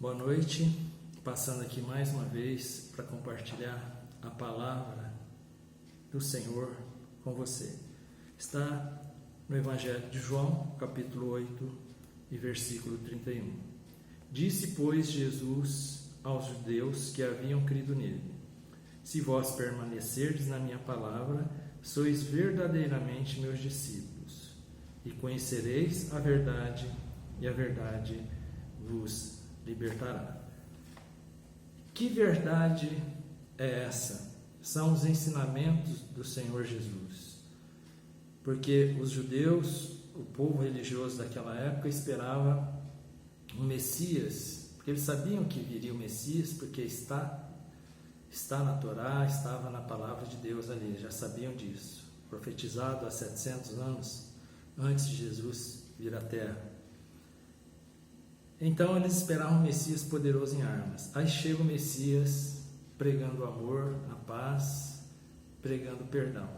Boa noite, passando aqui mais uma vez para compartilhar a palavra do Senhor com você. Está no Evangelho de João, capítulo 8 e versículo 31. Disse, pois, Jesus aos judeus que haviam crido nele: se vós permanecerdes na minha palavra, sois verdadeiramente meus discípulos, e conhecereis a verdade, e a verdade vos libertará. Que verdade é essa? São os ensinamentos do Senhor Jesus. Porque os judeus, o povo religioso daquela época, esperava um Messias, porque eles sabiam que viria o Messias, porque está na Torá, estava na palavra de Deus ali, já sabiam disso, profetizado há 700 anos antes de Jesus vir à Terra. Então eles esperavam um Messias poderoso em armas. Aí chega o Messias pregando o amor, a paz, pregando o perdão.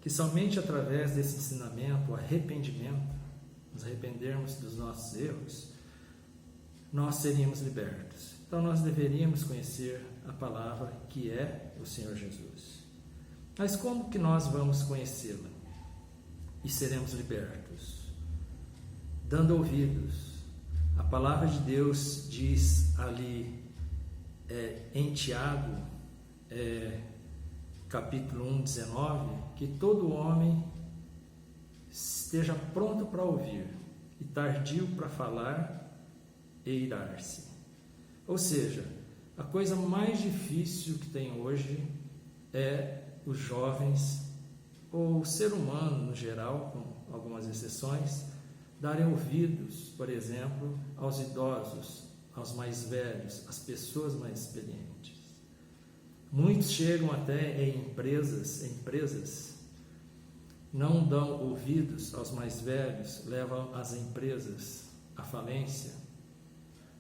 Que somente através desse ensinamento, o arrependimento, nos arrependermos dos nossos erros, nós seríamos libertos. Então nós deveríamos conhecer a palavra que é o Senhor Jesus. Mas como que nós vamos conhecê-la e seremos libertos? Dando ouvidos. A palavra de Deus diz ali em Tiago, capítulo 1, 19, que todo homem esteja pronto para ouvir e tardio para falar e irar-se. Ou seja, a coisa mais difícil que tem hoje é os jovens, ou o ser humano no geral, com algumas exceções, darem ouvidos, por exemplo, aos idosos, aos mais velhos, às pessoas mais experientes. Muitos chegam até em empresas, não dão ouvidos aos mais velhos, levam as empresas à falência.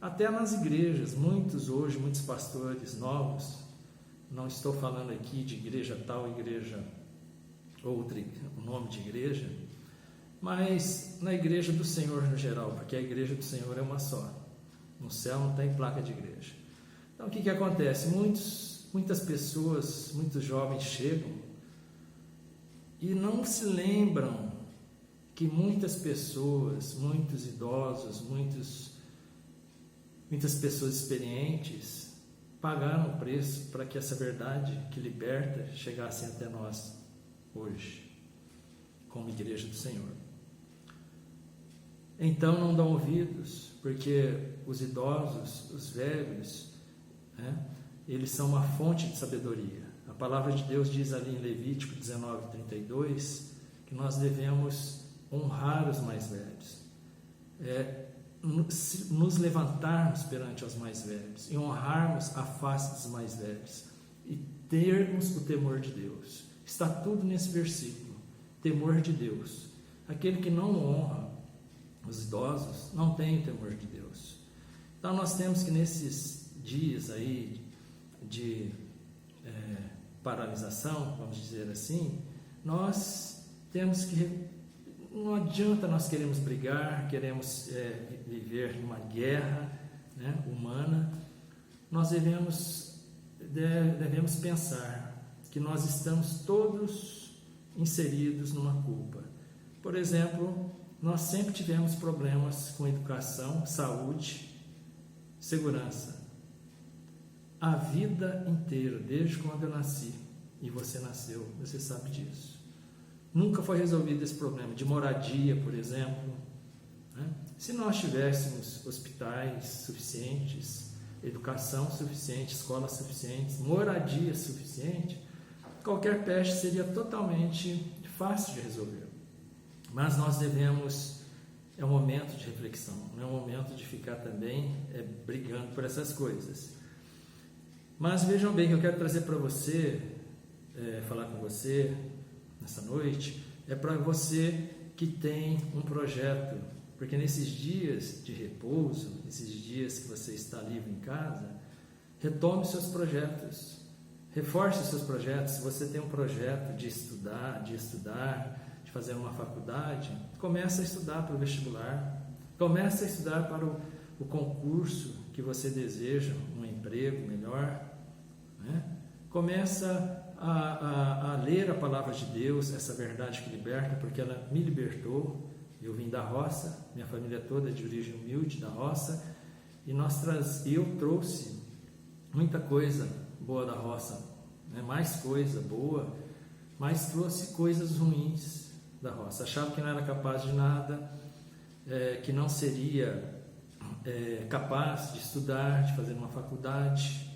Até nas igrejas, muitos pastores novos, não estou falando aqui de igreja tal, igreja outra, o nome de igreja, mas na igreja do Senhor no geral, porque a igreja do Senhor é uma só. No céu não tem placa de igreja. Então o que acontece? Muitas pessoas, muitos jovens chegam e não se lembram que muitas pessoas, muitos idosos, muitas pessoas experientes pagaram o preço para que essa verdade que liberta chegasse até nós hoje, como igreja do Senhor. Então não dão ouvidos, porque os idosos, os velhos, eles são uma fonte de sabedoria. A palavra de Deus diz ali em Levítico 19:32 que nós devemos honrar os mais velhos, nos levantarmos perante os mais velhos e honrarmos a face dos mais velhos e termos o temor de Deus. Está tudo nesse versículo, temor de Deus. Aquele que não honra os idosos não tem o temor de Deus. Então nós temos que nesses dias aí de paralisação, vamos dizer assim, nós temos que, não adianta nós queremos brigar, queremos viver numa guerra humana. Nós devemos pensar que nós estamos todos inseridos numa culpa. Por exemplo, nós sempre tivemos problemas com educação, saúde, segurança. A vida inteira, desde quando eu nasci e você nasceu, você sabe disso. Nunca foi resolvido esse problema de moradia, por exemplo. Se nós tivéssemos hospitais suficientes, educação suficiente, escolas suficientes, moradia suficiente, qualquer peste seria totalmente fácil de resolver. Mas nós devemos, é um momento de reflexão, não é um momento de ficar também brigando por essas coisas. Mas vejam bem que eu quero trazer para você, falar com você nessa noite, para você que tem um projeto, porque nesses dias de repouso, nesses dias que você está livre em casa, retome seus projetos, reforce seus projetos. Se você tem um projeto de estudar, de fazer uma faculdade, comece a estudar para o vestibular, comece a estudar para o concurso que você deseja um emprego melhor, né? Começa a ler a palavra de Deus, essa verdade que liberta, porque ela me libertou. Eu vim da roça, minha família toda é de origem humilde, da roça, e eu trouxe muita coisa boa da roça, né? Mais coisa boa, mas trouxe coisas ruins da roça. Achava que não era capaz de nada, que não seria capaz de estudar, de fazer uma faculdade,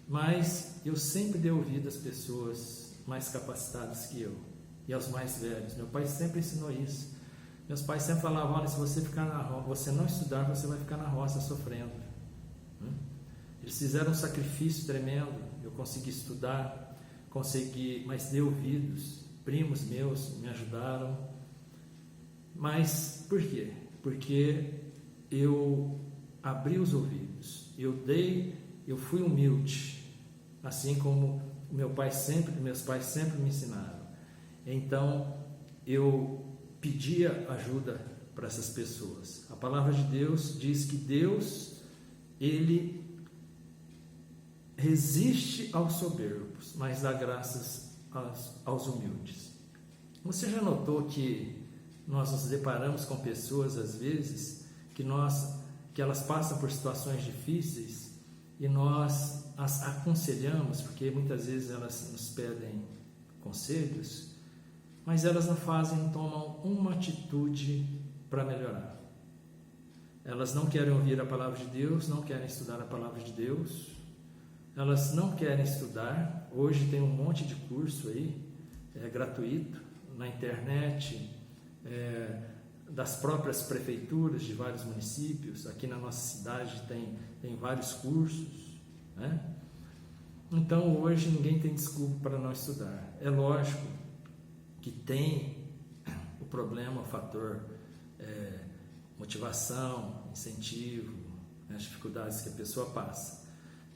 mas eu sempre dei ouvido às pessoas mais capacitadas que eu e aos mais velhos. Meu pai sempre ensinou isso. Meus pais sempre falavam: olha, se você ficar você não estudar, você vai ficar na roça sofrendo. Eles fizeram um sacrifício tremendo. Eu consegui estudar, mas dei ouvidos. Primos meus me ajudaram. Mas por quê? Porque eu abri os ouvidos, eu fui humilde, assim como meus pais sempre me ensinaram. Então eu pedia ajuda para essas pessoas. A palavra de Deus diz que Deus, Ele resiste aos soberbos, mas dá graças aos humildes. Você já notou que nós nos deparamos com pessoas, às vezes, que elas passam por situações difíceis e nós as aconselhamos, porque muitas vezes elas nos pedem conselhos, mas elas não tomam uma atitude para melhorar. Elas não querem ouvir a palavra de Deus, não querem estudar a palavra de Deus, elas não querem estudar. Hoje tem um monte de curso aí, gratuito, na internet, das próprias prefeituras de vários municípios. Aqui na nossa cidade tem vários cursos, né? Então hoje ninguém tem desculpa para não estudar. É lógico que tem o problema, o fator motivação, incentivo, né, as dificuldades que a pessoa passa.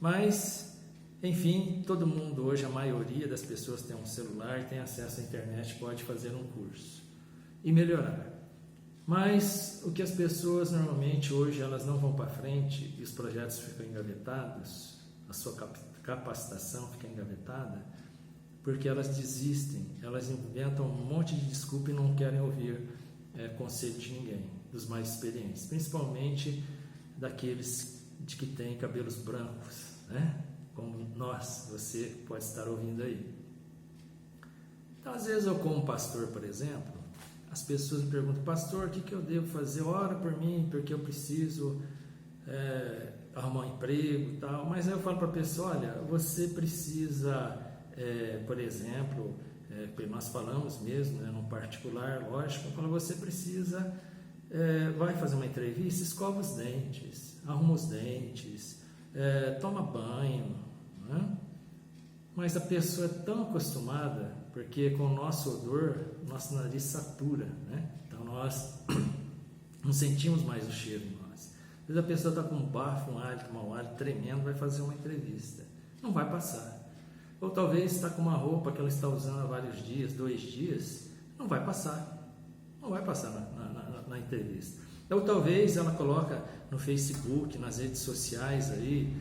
Mas, enfim, todo mundo hoje, a maioria das pessoas tem um celular, tem acesso à internet, pode fazer um curso e melhorar. Mas o que as pessoas normalmente hoje, elas não vão para frente e os projetos ficam engavetados, a sua capacitação fica engavetada, porque elas desistem, elas inventam um monte de desculpa e não querem ouvir conselho de ninguém, dos mais experientes, principalmente daqueles que têm cabelos brancos, né? Como você pode estar ouvindo aí. Então, às vezes eu, como pastor, por exemplo, as pessoas me perguntam: pastor, o que eu devo fazer? Ora por mim, porque eu preciso arrumar um emprego e tal. Mas aí eu falo para a pessoa: olha, você precisa, por exemplo, nós falamos mesmo, né, no particular, lógico, eu falo: você precisa, vai fazer uma entrevista, escova os dentes, arruma os dentes, toma banho, né? Mas a pessoa é tão acostumada, porque com o nosso odor, nosso nariz satura, né? Então nós não sentimos mais o cheiro em nós. Às vezes a pessoa está com um bafo, um hálito, mau hálito tremendo, vai fazer uma entrevista, não vai passar. Ou talvez está com uma roupa que ela está usando há vários dias, 2 dias, não vai passar na entrevista. Ou talvez ela coloca no Facebook, nas redes sociais aí,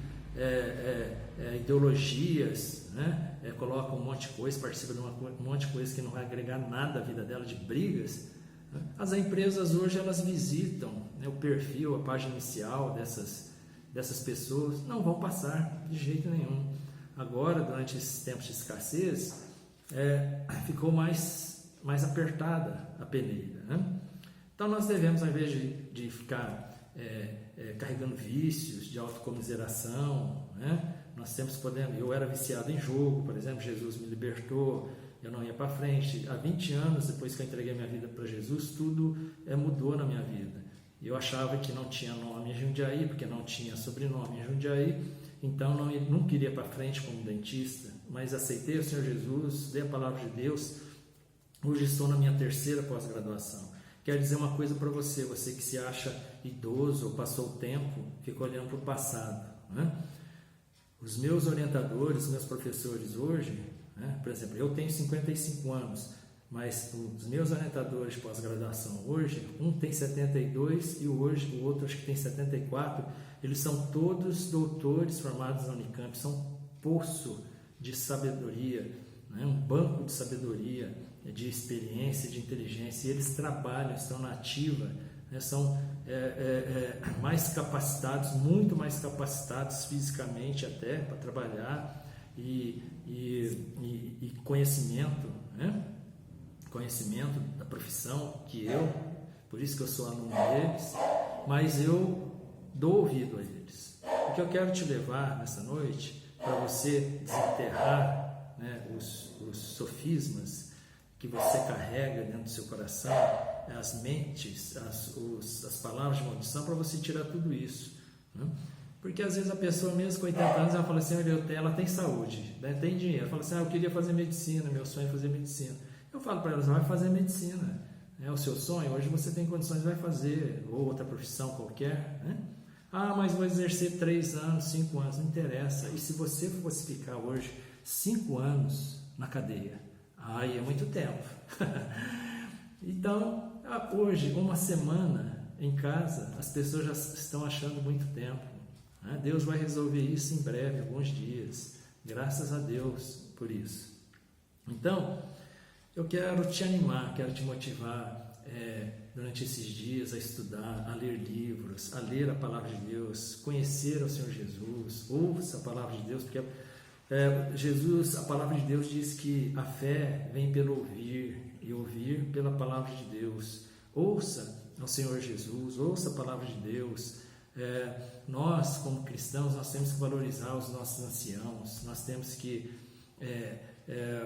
ideologias, né? Coloca um monte de coisa, participa de um monte de coisa que não vai agregar nada à vida dela, de brigas, né? As empresas hoje, elas visitam, né, o perfil, a página inicial dessas pessoas, não vão passar de jeito nenhum. Agora, durante esses tempos de escassez, ficou mais apertada a peneira, né? Então nós devemos, ao invés de ficar carregando vícios de autocomiseração, né? Nós temos eu era viciado em jogo, por exemplo, Jesus me libertou, eu não ia para frente. Há 20 anos, depois que eu entreguei minha vida para Jesus, tudo mudou na minha vida. Eu achava que não tinha nome em Jundiaí, porque não tinha sobrenome em Jundiaí, então não queria para frente como dentista, mas aceitei o Senhor Jesus, dei a palavra de Deus. Hoje estou na minha 3ª pós-graduação. Quero dizer uma coisa para você que se acha idoso ou passou o tempo, fica olhando para o passado, né? Os meus orientadores, meus professores hoje, né? Por exemplo, eu tenho 55 anos, mas os meus orientadores de pós-graduação hoje, um tem 72 e hoje o outro acho que tem 74, eles são todos doutores formados na Unicamp, são um poço de sabedoria, né? Um banco de sabedoria, de experiência, de inteligência, e eles trabalham, estão na ativa, né? São mais capacitados, muito mais capacitados fisicamente até para trabalhar, e conhecimento, né? Conhecimento da profissão que eu, por isso que eu sou aluno deles, mas eu dou ouvido a eles. O que eu quero te levar nessa noite, para você desenterrar, né, os sofismas que você carrega dentro do seu coração, as mentes, as palavras de maldição, para você tirar tudo isso, né? Porque às vezes a pessoa mesmo com 80 anos, ela fala assim, ela tem saúde, né, tem dinheiro, ela fala assim, eu queria fazer medicina, meu sonho é fazer medicina. Eu falo para elas, vai fazer medicina, é o seu sonho, hoje você tem condições, vai fazer, ou outra profissão qualquer, né? Mas vou exercer 3 anos, 5 anos, não interessa. E se você fosse ficar hoje 5 anos na cadeia, aí é muito tempo. Então, hoje, uma semana em casa, as pessoas já estão achando muito tempo, né? Deus vai resolver isso em breve, alguns dias, graças a Deus por isso. Então, eu quero te animar, quero te motivar durante esses dias a estudar, a ler livros, a ler a Palavra de Deus, conhecer o Senhor Jesus, ouça a Palavra de Deus, porque a Palavra de Deus diz que a fé vem pelo ouvir, e ouvir pela Palavra de Deus. Ouça ao Senhor Jesus, ouça a Palavra de Deus. Nós, como cristãos, nós temos que valorizar os nossos anciãos, nós temos que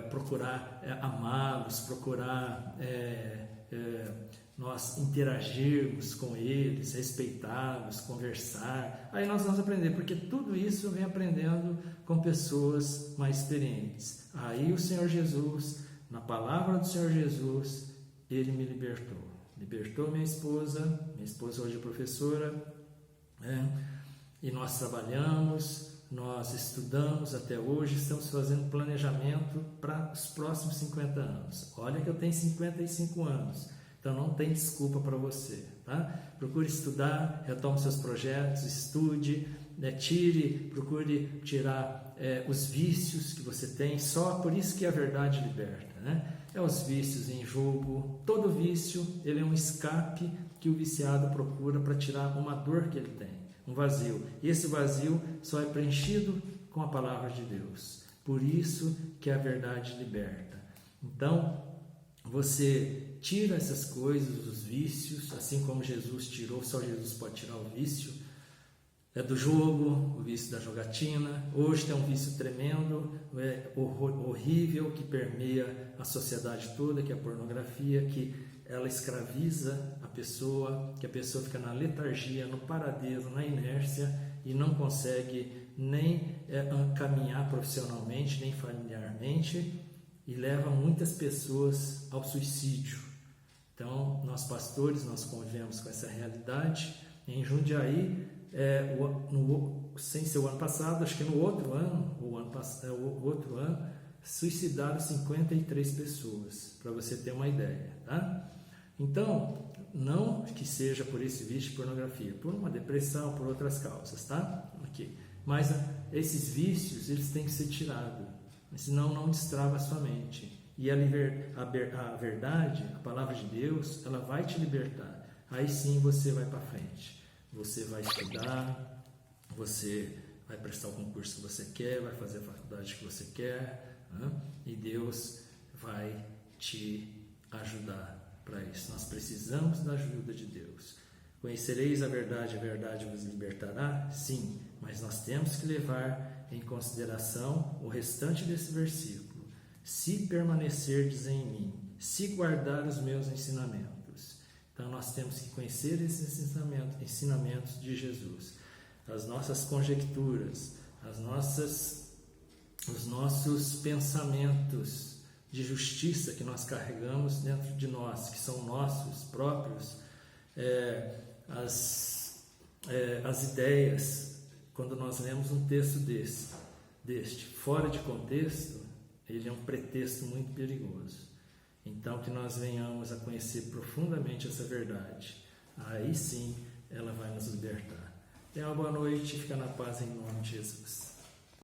procurar amá-los, procurar nós interagirmos com eles, respeitá-los, conversar. Aí nós vamos aprender, porque tudo isso vem aprendendo com pessoas mais experientes. Aí o Senhor Jesus, na palavra do Senhor Jesus, Ele me libertou minha esposa hoje é professora, e nós trabalhamos, nós estudamos até hoje, estamos fazendo planejamento para os próximos 50 anos. Olha que eu tenho 55 anos, então não tem desculpa para você, tá? Procure estudar, retome seus projetos, estude, procure tirar os vícios que você tem, só por isso que a verdade liberta, né? Os vícios em jogo, todo vício ele é um escape que o viciado procura para tirar uma dor que ele tem, um vazio. E esse vazio só é preenchido com a palavra de Deus. Por isso que a verdade liberta. Então, você tira essas coisas, os vícios, assim como Jesus tirou, só Jesus pode tirar o vício do jogo, o vício da jogatina. Hoje tem um vício tremendo, horrível, que permeia a sociedade toda, que é a pornografia, que ela escraviza a pessoa, que a pessoa fica na letargia, no paradeiro, na inércia e não consegue nem caminhar profissionalmente, nem familiarmente, e leva muitas pessoas ao suicídio. Então, nós pastores, nós convivemos com essa realidade. Em Jundiaí, sem ser o ano passado, acho que no outro ano, o outro ano, suicidaram 53 pessoas, para você ter uma ideia, tá? Então, não que seja por esse vício de pornografia, por uma depressão, por outras causas, tá? Okay. Mas esses vícios, eles têm que ser tirados, senão não destrava a sua mente. E a verdade, a palavra de Deus, ela vai te libertar. Aí sim você vai para frente. Você vai estudar, você vai prestar o concurso que você quer, vai fazer a faculdade que você quer, né? E Deus vai te ajudar para isso. Nós precisamos da ajuda de Deus. Conhecereis a verdade vos libertará? Sim, mas nós temos que levar em consideração o restante desse versículo. Se permanecerdes em mim, se guardar os meus ensinamentos. Então nós temos que conhecer esses ensinamentos de Jesus. As nossas conjecturas, os nossos pensamentos de justiça que nós carregamos dentro de nós, que são nossos próprios, as ideias, quando nós lemos um texto deste fora de contexto, ele é um pretexto muito perigoso. Então, que nós venhamos a conhecer profundamente essa verdade. Aí sim, ela vai nos libertar. Tenha uma boa noite, fica na paz em nome de Jesus.